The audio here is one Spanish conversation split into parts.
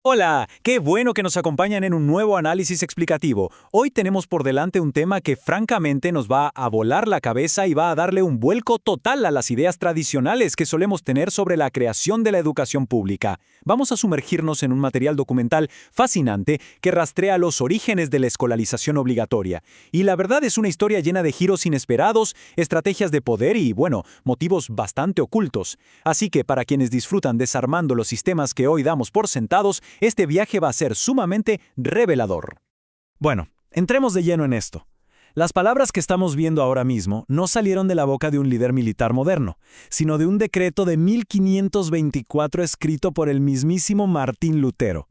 Hola, qué bueno que nos acompañan en un nuevo análisis explicativo. Hoy tenemos por delante un tema que francamente nos va a volar la cabeza y va a darle un vuelco total a las ideas tradicionales que solemos tener sobre la creación de la educación pública. Vamos a sumergirnos en un material documental fascinante que rastrea los orígenes de la escolarización obligatoria. Y la verdad es una historia llena de giros inesperados, estrategias de poder y, bueno, motivos bastante ocultos. Así que para quienes disfrutan desarmando los sistemas que hoy damos por sentados, este viaje va a ser sumamente revelador. Bueno, entremos de lleno en esto. Las palabras que estamos viendo ahora mismo no salieron de la boca de un líder militar moderno, sino de un decreto de 1524 escrito por el mismísimo Martín Lutero.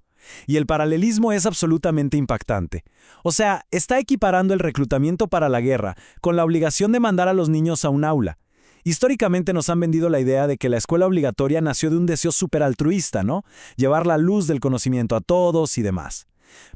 Y el paralelismo es absolutamente impactante. O sea, está equiparando el reclutamiento para la guerra con la obligación de mandar a los niños a un aula. Históricamente nos han vendido la idea de que la escuela obligatoria nació de un deseo superaltruista, ¿no? Llevar la luz del conocimiento a todos y demás.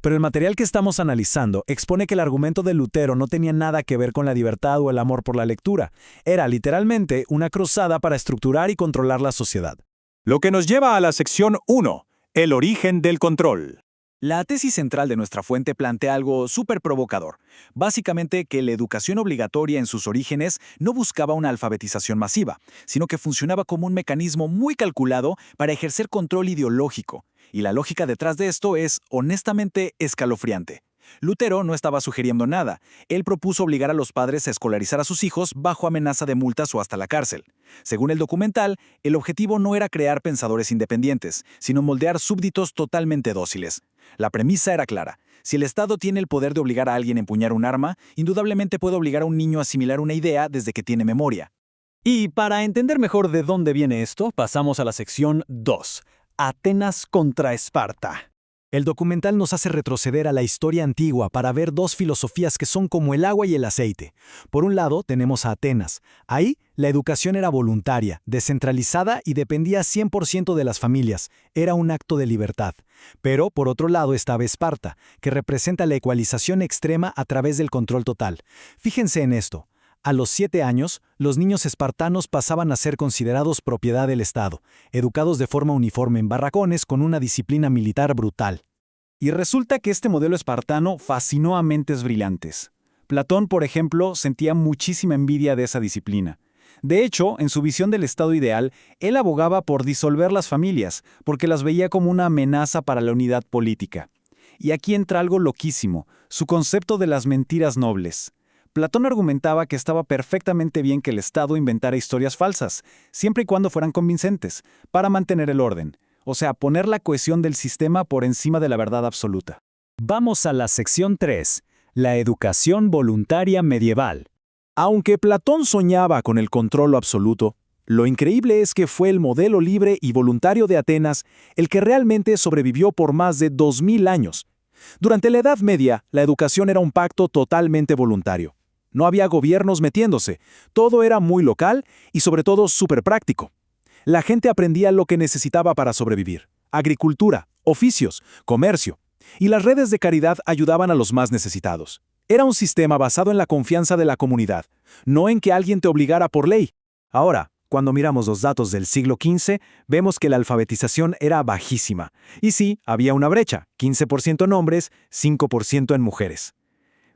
Pero el material que estamos analizando expone que el argumento de Lutero no tenía nada que ver con la libertad o el amor por la lectura. Era literalmente una cruzada para estructurar y controlar la sociedad. Lo que nos lleva a la sección 1, el origen del control. La tesis central de nuestra fuente plantea algo súper provocador. Básicamente que la educación obligatoria en sus orígenes no buscaba una alfabetización masiva, sino que funcionaba como un mecanismo muy calculado para ejercer control ideológico. Y la lógica detrás de esto es, honestamente, escalofriante. Lutero no estaba sugiriendo nada. Él propuso obligar a los padres a escolarizar a sus hijos bajo amenaza de multas o hasta la cárcel. Según el documental, el objetivo no era crear pensadores independientes, sino moldear súbditos totalmente dóciles. La premisa era clara. Si el Estado tiene el poder de obligar a alguien a empuñar un arma, indudablemente puede obligar a un niño a asimilar una idea desde que tiene memoria. Y para entender mejor de dónde viene esto, pasamos a la sección 2. Atenas contra Esparta. El documental nos hace retroceder a la historia antigua para ver dos filosofías que son como el agua y el aceite. Por un lado, tenemos a Atenas. Ahí, la educación era voluntaria, descentralizada y dependía 100% de las familias. Era un acto de libertad. Pero, por otro lado, estaba Esparta, que representa la ecualización extrema a través del control total. Fíjense en esto. A los 7 años, los niños espartanos pasaban a ser considerados propiedad del Estado, educados de forma uniforme en barracones con una disciplina militar brutal. Y resulta que este modelo espartano fascinó a mentes brillantes. Platón, por ejemplo, sentía muchísima envidia de esa disciplina. De hecho, en su visión del Estado ideal, él abogaba por disolver las familias, porque las veía como una amenaza para la unidad política. Y aquí entra algo loquísimo, su concepto de las mentiras nobles. Platón argumentaba que estaba perfectamente bien que el Estado inventara historias falsas, siempre y cuando fueran convincentes, para mantener el orden, o sea, poner la cohesión del sistema por encima de la verdad absoluta. Vamos a la sección 3, la educación voluntaria medieval. Aunque Platón soñaba con el control absoluto, lo increíble es que fue el modelo libre y voluntario de Atenas el que realmente sobrevivió por más de 2000 años. Durante la Edad Media, la educación era un pacto totalmente voluntario. No había gobiernos metiéndose, todo era muy local y sobre todo súper práctico. La gente aprendía lo que necesitaba para sobrevivir: agricultura, oficios, comercio. Y las redes de caridad ayudaban a los más necesitados. Era un sistema basado en la confianza de la comunidad, no en que alguien te obligara por ley. Ahora, cuando miramos los datos del siglo XV, vemos que la alfabetización era bajísima. Y sí, había una brecha, 15% en hombres, 5% en mujeres.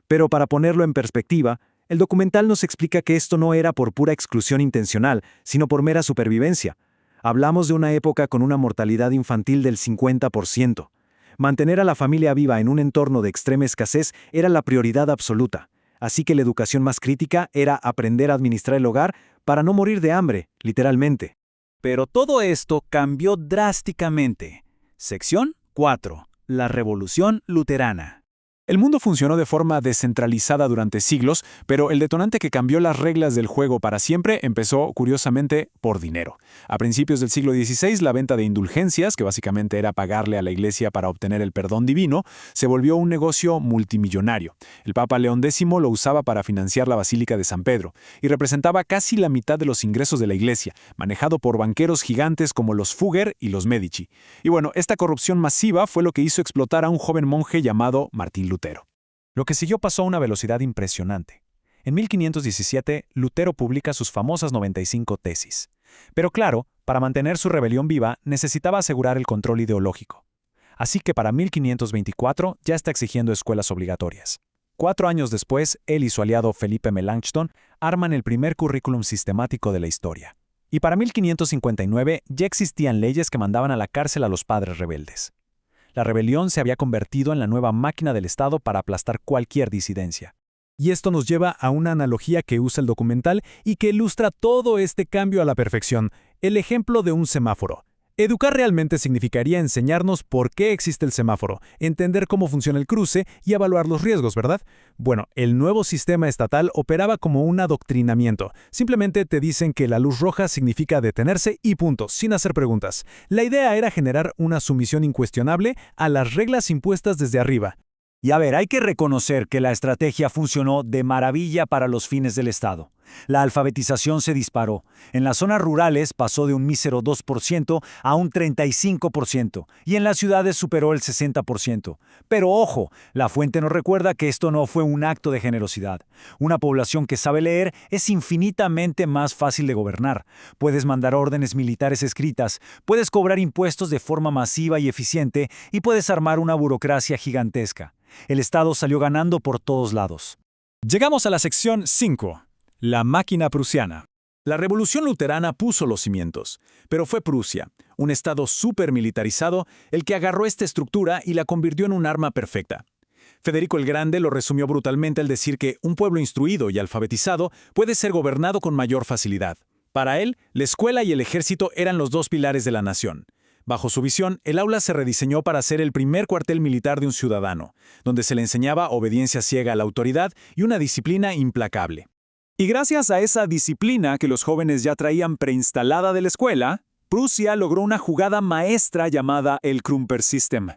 Pero para ponerlo en perspectiva, el documental nos explica que esto no era por pura exclusión intencional, sino por mera supervivencia. Hablamos de una época con una mortalidad infantil del 50%. Mantener a la familia viva en un entorno de extrema escasez era la prioridad absoluta. Así que la educación más crítica era aprender a administrar el hogar para no morir de hambre, literalmente. Pero todo esto cambió drásticamente. Sección 4. La Revolución Luterana. El mundo funcionó de forma descentralizada durante siglos, pero el detonante que cambió las reglas del juego para siempre empezó, curiosamente, por dinero. A principios del siglo XVI, la venta de indulgencias, que básicamente era pagarle a la iglesia para obtener el perdón divino, se volvió un negocio multimillonario. El Papa León X lo usaba para financiar la Basílica de San Pedro, y representaba casi la mitad de los ingresos de la iglesia, manejado por banqueros gigantes como los Fugger y los Medici. Y bueno, esta corrupción masiva fue lo que hizo explotar a un joven monje llamado Martín Lutero. Lo que siguió pasó a una velocidad impresionante. En 1517, Lutero publica sus famosas 95 tesis. Pero claro, para mantener su rebelión viva, necesitaba asegurar el control ideológico. Así que para 1524 ya está exigiendo escuelas obligatorias. 4 años después, él y su aliado Felipe Melanchthon arman el primer currículum sistemático de la historia. Y para 1559 ya existían leyes que mandaban a la cárcel a los padres rebeldes. La rebelión se había convertido en la nueva máquina del Estado para aplastar cualquier disidencia. Y esto nos lleva a una analogía que usa el documental y que ilustra todo este cambio a la perfección, el ejemplo de un semáforo. Educar realmente significaría enseñarnos por qué existe el semáforo, entender cómo funciona el cruce y evaluar los riesgos, ¿verdad? Bueno, el nuevo sistema estatal operaba como un adoctrinamiento. Simplemente te dicen que la luz roja significa detenerse y punto, sin hacer preguntas. La idea era generar una sumisión incuestionable a las reglas impuestas desde arriba. Y a ver, hay que reconocer que la estrategia funcionó de maravilla para los fines del Estado. La alfabetización se disparó. En las zonas rurales pasó de un mísero 2% a un 35%, y en las ciudades superó el 60%. Pero ojo, la fuente nos recuerda que esto no fue un acto de generosidad. Una población que sabe leer es infinitamente más fácil de gobernar. Puedes mandar órdenes militares escritas, puedes cobrar impuestos de forma masiva y eficiente, y puedes armar una burocracia gigantesca. El Estado salió ganando por todos lados. Llegamos a la sección 5. La máquina prusiana. La Revolución Luterana puso los cimientos, pero fue Prusia, un estado súper militarizado, el que agarró esta estructura y la convirtió en un arma perfecta. Federico el Grande lo resumió brutalmente al decir que un pueblo instruido y alfabetizado puede ser gobernado con mayor facilidad. Para él, la escuela y el ejército eran los dos pilares de la nación. Bajo su visión, el aula se rediseñó para ser el primer cuartel militar de un ciudadano, donde se le enseñaba obediencia ciega a la autoridad y una disciplina implacable. Y gracias a esa disciplina que los jóvenes ya traían preinstalada de la escuela, Prusia logró una jugada maestra llamada el Krumpersystem.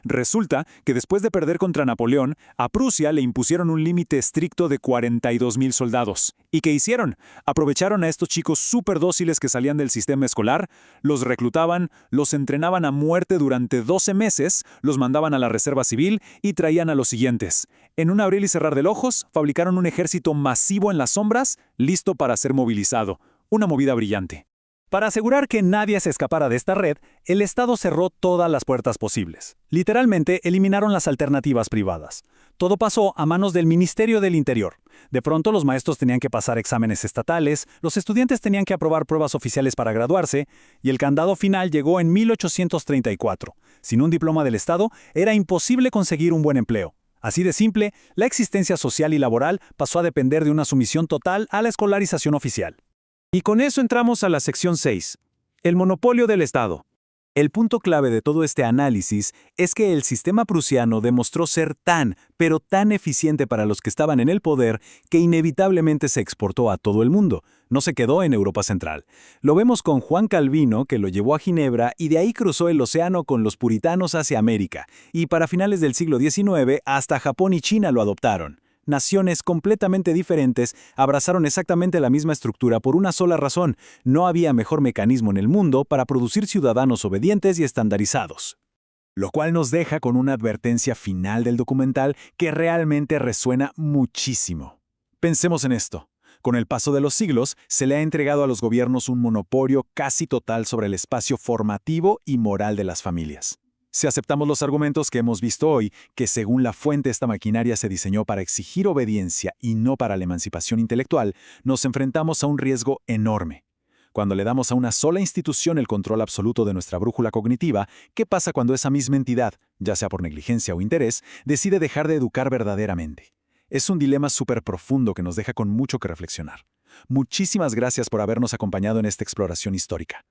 Resulta que después de perder contra Napoleón, a Prusia le impusieron un límite estricto de 42,000 soldados. ¿Y qué hicieron? Aprovecharon a estos chicos súper dóciles que salían del sistema escolar, los reclutaban, los entrenaban a muerte durante 12 meses, los mandaban a la reserva civil y traían a los siguientes. En un abrir y cerrar de ojos, fabricaron un ejército masivo en las sombras, listo para ser movilizado. Una movida brillante. Para asegurar que nadie se escapara de esta red, el Estado cerró todas las puertas posibles. Literalmente, eliminaron las alternativas privadas. Todo pasó a manos del Ministerio del Interior. De pronto, los maestros tenían que pasar exámenes estatales, los estudiantes tenían que aprobar pruebas oficiales para graduarse, y el candado final llegó en 1834. Sin un diploma del Estado, era imposible conseguir un buen empleo. Así de simple, la existencia social y laboral pasó a depender de una sumisión total a la escolarización oficial. Y con eso entramos a la sección 6, el monopolio del Estado. El punto clave de todo este análisis es que el sistema prusiano demostró ser tan, pero tan eficiente para los que estaban en el poder que inevitablemente se exportó a todo el mundo. No se quedó en Europa Central. Lo vemos con Juan Calvino, que lo llevó a Ginebra y de ahí cruzó el océano con los puritanos hacia América. Y para finales del siglo XIX, hasta Japón y China lo adoptaron. Naciones completamente diferentes abrazaron exactamente la misma estructura por una sola razón: no había mejor mecanismo en el mundo para producir ciudadanos obedientes y estandarizados. Lo cual nos deja con una advertencia final del documental que realmente resuena muchísimo. Pensemos en esto. Con el paso de los siglos, se le ha entregado a los gobiernos un monopolio casi total sobre el espacio formativo y moral de las familias. Si aceptamos los argumentos que hemos visto hoy, que según la fuente esta maquinaria se diseñó para exigir obediencia y no para la emancipación intelectual, nos enfrentamos a un riesgo enorme. Cuando le damos a una sola institución el control absoluto de nuestra brújula cognitiva, ¿qué pasa cuando esa misma entidad, ya sea por negligencia o interés, decide dejar de educar verdaderamente? Es un dilema súper profundo que nos deja con mucho que reflexionar. Muchísimas gracias por habernos acompañado en esta exploración histórica.